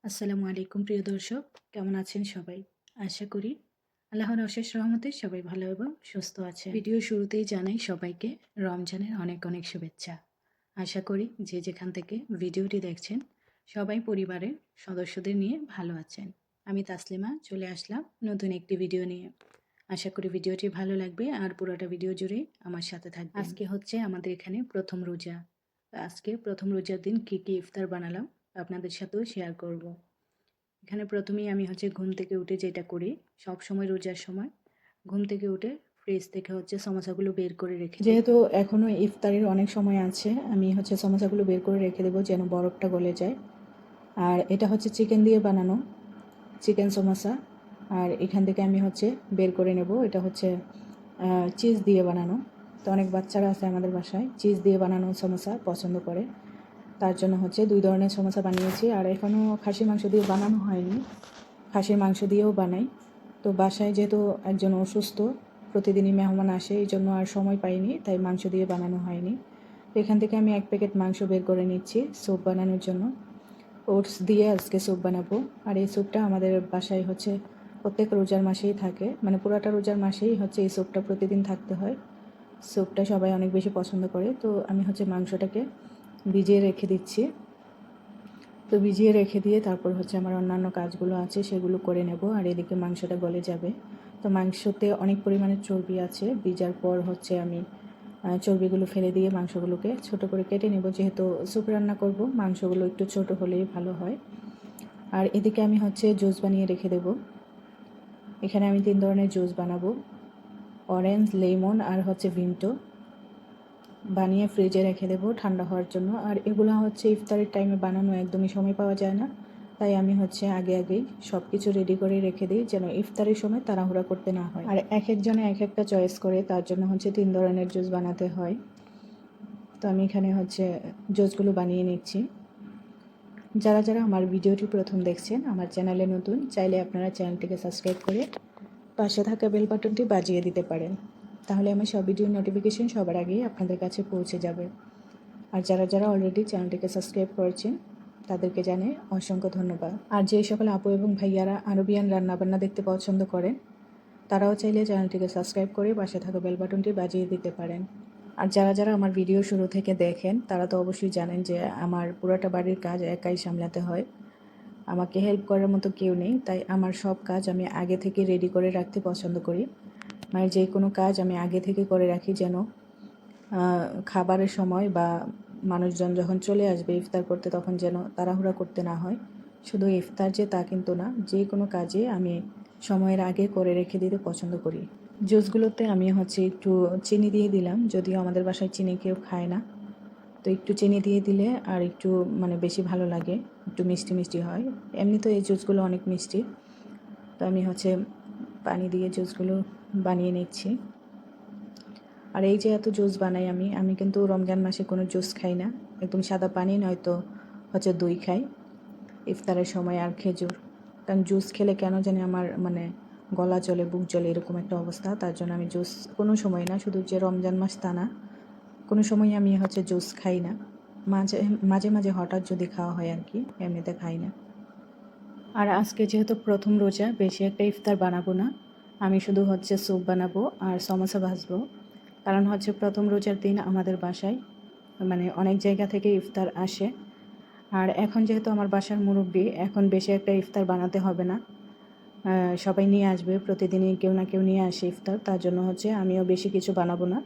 আসসালামু আলাইকুম প্রিয় দর্শক, কেমন আছেন সবাই? আশা করি আল্লাহর অশেষ রহমতে সবাই ভালো এবং সুস্থ আছেন। ভিডিও শুরুতেই জানাই সবাইকে রমজানের অনেক অনেক শুভেচ্ছা। আশা করি যে যেখান থেকে ভিডিওটি দেখছেন সবাই পরিবারের সদস্যদের নিয়ে ভালো আছেন। আমি তাসলিমা চলে আসলাম নতুন একটি ভিডিও নিয়ে। আশা করি ভিডিওটি ভালো লাগবে আর পুরোটা ভিডিও জুড়ে আমার সাথে থাকবেন। আজকে হচ্ছে আমাদের এখানে প্রথম রোজা। আজকে প্রথম রোজার দিন কি কি ইফতার বানালাম আপনাদের সাথেও শেয়ার করব। এখানে প্রথমেই আমি হচ্ছে ঘুম থেকে উঠে যেটা করি, সব সময় রোজার সময় ঘুম থেকে উঠে ফ্রিজ থেকে হচ্ছে সমোসাগুলো বের করে রেখে দিই। যেহেতু এখনও ইফতারের অনেক সময় আছে, আমি হচ্ছে সমোসাগুলো বের করে রেখে দেবো যেন বরফটা গলে যায়। আর এটা হচ্ছে চিকেন দিয়ে বানানো চিকেন সমোসা। আর এখান থেকে আমি হচ্ছে বের করে নেব, এটা হচ্ছে চিজ দিয়ে বানানো। তো অনেক বাচ্চারা আছে আমাদের বাসায় চিজ দিয়ে বানানো সমোসা পছন্দ করে, তার জন্য হচ্ছে 2 ধরনের সমোসা বানিয়েছি। আর এখনও খাসির মাংস দিয়ে বানানো হয়নি, খাসির মাংস দিয়েও বানাই। তো বাসায় যেহেতু একজন অসুস্থ, প্রতিদিনই মেহমান আসে, এই জন্য আর সময় পাইনি, তাই মাংস দিয়ে বানানো হয়নি। তো এখান থেকে আমি 1 প্যাকেট মাংস বের করে নিচ্ছি স্যুপ বানানোর জন্য। ওটস দিয়ে আজকে স্যুপ বানাবো। আর এই স্যুপটা আমাদের বাসায় হচ্ছে প্রত্যেক রোজার মাসেই থাকে, মানে পুরাটা রোজার মাসেই হচ্ছে এই স্যুপটা প্রতিদিন থাকতে হয়। স্যুপটা সবাই অনেক বেশি পছন্দ করে। তো আমি হচ্ছে মাংসটাকে ভিজিয়ে রেখে দিচ্ছি। তো ভিজিয়ে রেখে দিয়ে তারপর হচ্ছে আমার অন্যান্য কাজগুলো আছে সেগুলো করে নেব। আর এদিকে মাংসটা গলে যাবে। তো মাংসতে অনেক পরিমাণে চর্বি আছে, ভিজার পর হচ্ছে আমি চর্বিগুলো ফেলে দিয়ে মাংসগুলোকে ছোট করে কেটে নেব। যেহেতু স্যুপ রান্না করব, মাংসগুলো একটু ছোট হলেই ভালো হয়। আর এদিকে আমি হচ্ছে জুস বানিয়ে রেখে দেব। এখানে আমি 3 ধরনের জুস বানাবো, অরেঞ্জ, লেমন আর হচ্ছে ভিমটো। বানিয়ে ফ্রিজে রেখে দেবো ঠান্ডা হওয়ার জন্য। আর এগুলো হচ্ছে ইফতারের টাইমে বানানো একদমই সময় পাওয়া যায় না, তাই আমি হচ্ছে আগেই সব কিছু রেডি করে রেখে দিই যেন ইফতারের সময় তাড়াহুড়া করতে না হয়। আর এক একজনে এক একটা চয়েস করে, তার জন্য হচ্ছে 3 ধরনের জুস বানাতে হয়। তো আমি এখানে হচ্ছে জুসগুলো বানিয়ে নিচ্ছি। যারা যারা আমার ভিডিওটি প্রথম দেখছেন, আমার চ্যানেলে নতুন, চাইলে আপনারা চ্যানেলটিকে সাবস্ক্রাইব করে পাশে থাকা বেল বাটনটি বাজিয়ে দিতে পারেন, তাহলে আমার সব ভিডিওর নোটিফিকেশন সবার আগেই আপনাদের কাছে পৌঁছে যাবে। আর যারা যারা অলরেডি চ্যানেলটিকে সাবস্ক্রাইব করেছেন তাদেরকে জানাই অসংখ্য ধন্যবাদ। আর যে সকল আপু এবং ভাইয়ারা আরবিয়ান রান্নাবান্না দেখতে পছন্দ করেন, তারাও চাইলে চ্যানেলটিকে সাবস্ক্রাইব করে পাশে থাকা বেল বাটনটি বাজিয়ে দিতে পারেন। আর যারা যারা আমার ভিডিও শুরু থেকে দেখেন তারা তো অবশ্যই জানেন যে আমার পুরোটা বাড়ির কাজ একাই সামলাতে হয়, আমাকে হেল্প করার মতো কেউ নেই। তাই আমার সব কাজ আমি আগে থেকে রেডি করে রাখতে পছন্দ করি। মানে যে কোনো কাজ আমি আগে থেকে করে রাখি যেন খাবারের সময় বা মানুষজন যখন চলে আসবে ইফতার করতে তখন যেন তাড়াহুড়া করতে না হয়। শুধু ইফতার যে তা কিন্তু না, যে কোনো কাজে আমি সময়ের আগে করে রেখে দিতে পছন্দ করি। জুসগুলোতে আমি হচ্ছে একটু চিনি দিয়ে দিলাম, যদিও আমাদের বাসায় চিনি কেউ খায় না। তো একটু চিনি দিয়ে দিলে আর একটু মানে বেশি ভালো লাগে, একটু মিষ্টি মিষ্টি হয়। এমনি তো এই জুসগুলো অনেক মিষ্টি। তো আমি হচ্ছে পানি দিয়ে জুসগুলো বানিয়ে নিচ্ছি। আর এই যে এত জুস বানাই আমি কিন্তু রমজান মাসে কোনো জুস খাই না, একদম সাদা পানি নয়তো হচ্ছে দই খাই ইফতারের সময় আর খেজুর। কারণ জুস খেলে কেন জানি আমার মানে গলা চলে, বুক জ্বলে, এরকম একটা অবস্থা। তার জন্য আমি জুস কোনো সময় না, শুধু যে রমজান মাস তা না, কোনো সময় আমি হচ্ছে জুস খাই না। মাঝে মাঝে মাঝে হঠাৎ যদি খাওয়া হয় আর কি, এমনিতে খাই না। আর আজকে যেহেতু প্রথম রোজা, বেশি একটা ইফতার বানাবো না, আমি শুধু হচ্ছে স্যুপ বানাবো আর সমোসা ভাজবো। কারণ হচ্ছে প্রথম রোজার দিন আমাদের বাসায় মানে অনেক জায়গা থেকে ইফতার আসে। আর এখন যেহেতু আমার বাসার মুরব্বি, এখন বেশি একটা ইফতার বানাতে হবে না, সবাই নিয়ে আসবে, প্রতিদিনই কেউ না কেউ নিয়ে আসে ইফতার। তার জন্য হচ্ছে আমিও বেশি কিছু বানাবো না,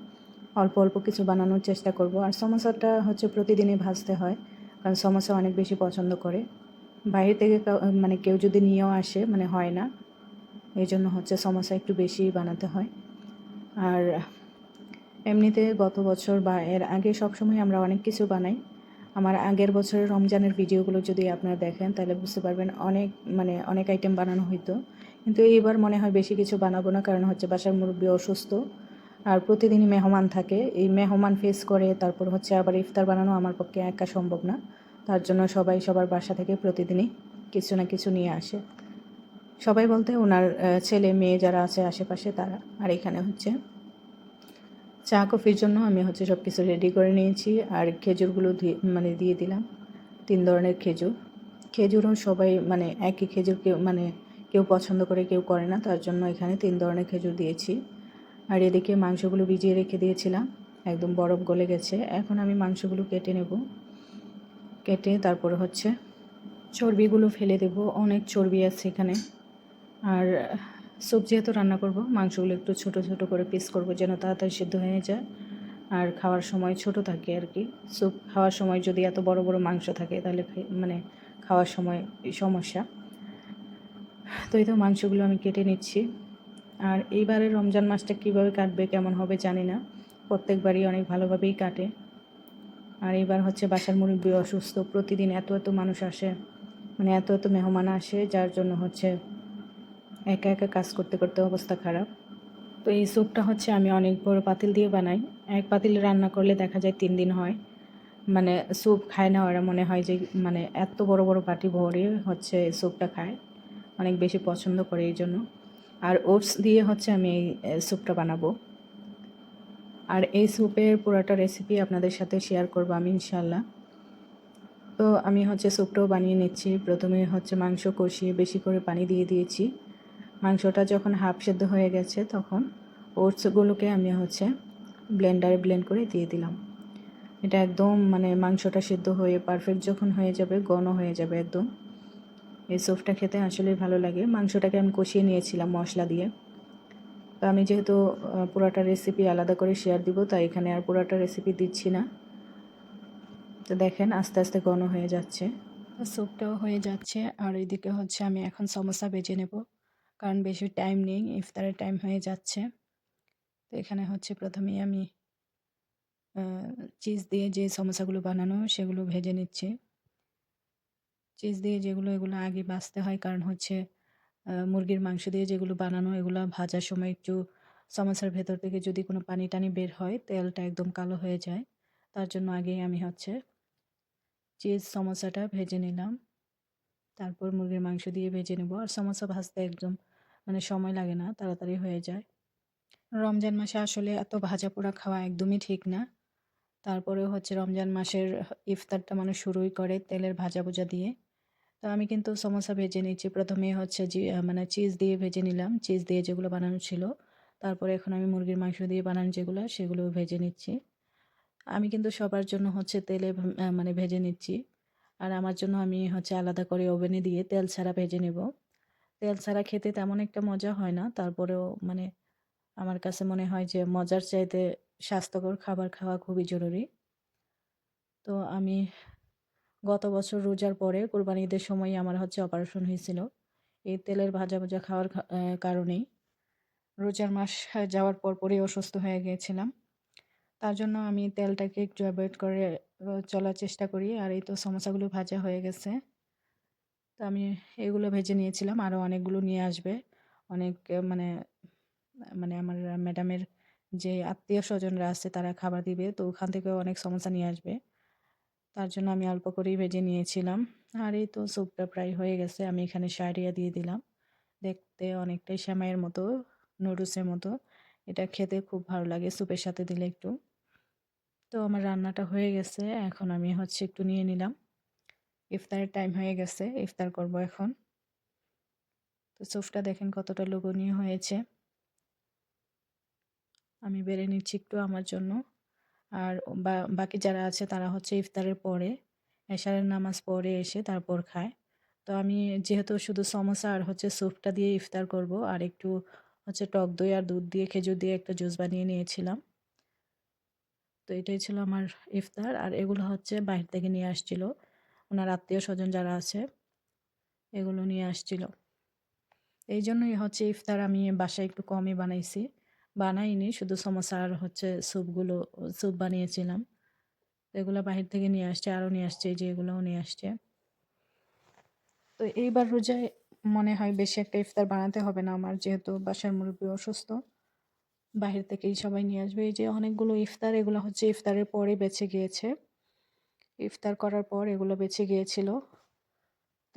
অল্প অল্প কিছু বানানোর চেষ্টা করব। আর সমোসাটা হচ্ছে প্রতিদিনই ভাজতে হয়, কারণ সমোসা অনেক বেশি পছন্দ করে। বাইরে থেকে মানে কেউ যদি নিয়েও আসে মানে হয় না, এই জন্য হচ্ছে সমোসা একটু বেশি বানাতে হয়। আর এমনিতে গত বছর বা এর আগে সবসময় আমরা অনেক কিছু বানাই। আমার আগের বছরের রমজানের ভিডিওগুলো যদি আপনারা দেখেন তাহলে বুঝতে পারবেন অনেক আইটেম বানানো হইতো। কিন্তু এইবার মনে হয় বেশি কিছু বানাবো না, কারণ হচ্ছে বাসার মুরব্বি অসুস্থ আর প্রতিদিনই মেহমান থাকে, এই মেহমান ফেস করে তারপর হচ্ছে আবার ইফতার বানানো আমার পক্ষে একা সম্ভব না। তার জন্য সবাই সবার বাসা থেকে প্রতিদিনই কিছু না কিছু নিয়ে আসে। সবাই বলতে ওনার ছেলে মেয়ে যারা আছে আশেপাশে তারা। আর এখানে হচ্ছে চা কফির জন্য আমি হচ্ছে সব কিছু রেডি করে নিয়েছি। আর খেজুরগুলো দিয়ে দিলাম, 3 ধরনের খেজুর। খেজুরও সবাই মানে একই খেজুর কেউ মানে কেউ পছন্দ করে কেউ করে না, তার জন্য এখানে 3 ধরনের খেজুর দিয়েছি। আর এদিকে মাংসগুলো ভিজিয়ে রেখে দিয়েছিলাম, একদম বরফ গলে গেছে। এখন আমি মাংসগুলো কেটে নেব, কেটে তারপরে হচ্ছে চর্বিগুলো ফেলে দেব, অনেক চর্বি আছে এখানে। আর স্যুপ যেহেতু রান্না করব, মাংসগুলো একটু ছোট ছোট করে পিস করব যেন তাড়াতাড়ি সিদ্ধ হয়ে যায় আর খাওয়ার সময় ছোট থাকে আর কি। স্যুপ খাওয়ার সময় যদি এত বড় বড় মাংস থাকে তাহলে মানে খাওয়ার সময় সমস্যা। তো এই তো মাংসগুলো আমি কেটে নিচ্ছি। আর এইবারের রমজান মাসটা কীভাবে কাটবে কেমন হবে জানি না, প্রত্যেকবারই অনেক ভালোভাবেই কাটে। আর এবার হচ্ছে বাসার মুরব্বি অসুস্থ, প্রতিদিন এত এত মানুষ আসে, মানে এত এত মেহমান আসে, যার জন্য হচ্ছে একা একা কাজ করতে করতে অবস্থা খারাপ। তো এই স্যুপটা হচ্ছে আমি অনেক বড় পাতিল দিয়ে বানাই। এক পাতিলে রান্না করলে দেখা যায় 3 দিন হয়। মানে স্যুপ খায় না ওরা, মনে হয় যে মানে এত বড় বড় বাটি ভরে হচ্ছে স্যুপটা খায়, অনেক বেশি পছন্দ করে এই জন্য। আর ওটস দিয়ে হচ্ছে আমি এই স্যুপটা বানাবো। আর এই স্যুপের পুরোটা রেসিপি আপনাদের সাথে শেয়ার করবো আমি ইনশাল্লাহ। তো আমি হচ্ছে স্যুপটাও বানিয়ে নিচ্ছি। প্রথমে হচ্ছে মাংস কষিয়ে বেশি করে পানি দিয়ে দিয়েছি। মাংসটা যখন হাফ সেদ্ধ হয়ে গেছে তখন ওটসগুলোকে আমি হচ্ছে ব্লেন্ডারে ব্লেন্ড করে দিয়ে দিলাম। এটা একদম মানে মাংসটা সেদ্ধ হয়ে পারফেক্ট যখন হয়ে যাবে, ঘন হয়ে যাবে একদম, এই স্যুপটা খেতে আসলেই ভালো লাগে। মাংসটাকে আমি কষিয়ে নিয়েছিলাম মশলা দিয়ে। তো আমি যেহেতু পুরোটা রেসিপি আলাদা করে শেয়ার দিব, তাই এখানে আর পুরোটা রেসিপি দিচ্ছি না। তো দেখেন আস্তে আস্তে ঘন হয়ে যাচ্ছে, স্যুপটাও হয়ে যাচ্ছে। আর এইদিকে হচ্ছে আমি এখন সমোসা ভেজে নেব, কারণ বেশি টাইম নেই, ইফতারের টাইম হয়ে যাচ্ছে। তো এখানে হচ্ছে প্রথমেই আমি চিজ দিয়ে যে সমোসাগুলো বানানো সেগুলো ভেজে নিচ্ছি। চিজ দিয়ে যেগুলো, এগুলো আগে ভাজতে হয়, কারণ হচ্ছে মুরগির মাংস দিয়ে যেগুলো বানানো এগুলো ভাজার সময় একটু সমোসার ভেতর থেকে যদি কোনো পানি টানি বের হয়, তেলটা একদম কালো হয়ে যায়। তার জন্য আগেই আমি হচ্ছে চিজ সমোসাটা ভেজে নিলাম, তারপর মুরগির মাংস দিয়ে ভেজে নেব। আর সমোসা ভাজতে একদম মানে সময় লাগে না, তাড়াতাড়ি হয়ে যায়। রমজান মাসে আসলে এত ভাজা পোড়া খাওয়া একদমই ঠিক না। তারপরেও হচ্ছে রমজান মাসের ইফতারটা মানুষ শুরুই করে তেলের ভাজা দিয়ে। তো আমি কিন্তু সমোসা ভেজে নিচ্ছি। প্রথমে হচ্ছে মানে চিজ দিয়ে ভেজে নিলাম, চিজ দিয়ে যেগুলো বানানো ছিল। তারপরে এখন আমি মুরগির মাংস দিয়ে বানানো যেগুলো, সেগুলো ভেজে নিচ্ছি। আমি কিন্তু সবার জন্য হচ্ছে তেলে মানে ভেজে নিচ্ছি। আর আমার জন্য আমি হচ্ছে আলাদা করে ওভেনে দিয়ে তেল ছাড়া ভেজে নেব। তেল ছাড়া খেতে তেমন একটা মজা হয় না, তারপরেও মানে আমার কাছে মনে হয় যে মজার চাইতে স্বাস্থ্যকর খাবার খাওয়া খুবই জরুরি। তো আমি গত বছর রোজার পরে কোরবানি ঈদের সময়ই আমার হচ্ছে অপারেশন হয়েছিল। এই তেলের ভাজা খাওয়ার কারণেই রোজার মাস যাওয়ার পরপরই অসুস্থ হয়ে গিয়েছিলাম। তার জন্য আমি তেলটাকে একটু অ্যাভয়েড করে চলার চেষ্টা করি। আর এই তো সমোসাগুলো ভাজা হয়ে গেছে। তো আমি এগুলো ভেজে নিয়েছিলাম, আরও অনেকগুলো নিয়ে আসবে। অনেক মানে মানে আমার ম্যাডামের যে আত্মীয়-স্বজনরা আছে তারা খাবার দিবে, তো ওখান থেকেও অনেক সমোসা নিয়ে আসবে। তার জন্য আমি অল্প করেই ভেজে নিয়েছিলাম। আর এই তো স্যুপটা প্রায় হয়ে গেছে। আমি এখানে শারিয়া দিয়ে দিলাম। দেখতে অনেকটাই সেমাইয়ের মতো, নুডলসের মতো। এটা খেতে খুব ভালো লাগে স্যুপের সাথে দিলে একটু। তো আমার রান্নাটা হয়ে গেছে। এখন আমি হচ্ছে একটু নিয়ে নিলাম। ইফতারের টাইম হয়ে গেছে। ইফতার করব এখন। তো স্যুপটা দেখেন কতটা লোভনীয় হয়েছে। আমি বেড়ে নিচ্ছি একটু আমার জন্য। আর বাকি যারা আছে তারা হচ্ছে ইফতারের পরে, এশারের নামাজ পড়ে এসে তারপর খায়। তো আমি যেহেতু শুধু সমোসা আর হচ্ছে স্যুপটা দিয়ে ইফতার করব, আর একটু হচ্ছে টক দই আর দুধ দিয়ে খেজুর দিয়ে একটা জুস বানিয়ে নিয়েছিলাম। তো এটাই ছিল আমার ইফতার। আর এগুলো হচ্ছে বাইরে থেকে নিয়ে আসছিল, ওনার আত্মীয়-স্বজন যারা আছে এগুলো নিয়ে আসছিল। এই জন্যই হচ্ছে ইফতার আমি বাসায় একটু কমই বানাইছি। বানাইনি, শুধু সমোসা আর হচ্ছে স্যুপ বানিয়েছিলাম। এগুলো বাহির থেকে নিয়ে আসছে, আরও নিয়ে আসছে, এই যে এগুলোও নিয়ে আসছে। তো এইবার রোজায় মনে হয় বেশি একটা ইফতার বানাতে হবে না আমার, যেহেতু বাসার মুরব্বি অসুস্থ। বাহির থেকেই সবাই নিয়ে আসবে। এই যে অনেকগুলো ইফতার, এগুলো হচ্ছে ইফতারের পরে বেঁচে গিয়েছে। ইফতার করার পর এগুলো বেঁচে গিয়েছিল।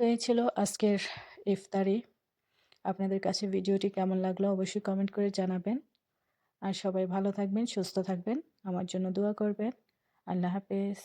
তো এই ছিল আজকের ইফতারি। আপনাদের কাছে ভিডিওটি কেমন লাগলো অবশ্যই কমেন্ট করে জানাবেন। আর সবাই ভালো থাকবেন, সুস্থ থাকবেন, আমার জন্য দোয়া করবেন। আল্লাহ হাফেজ।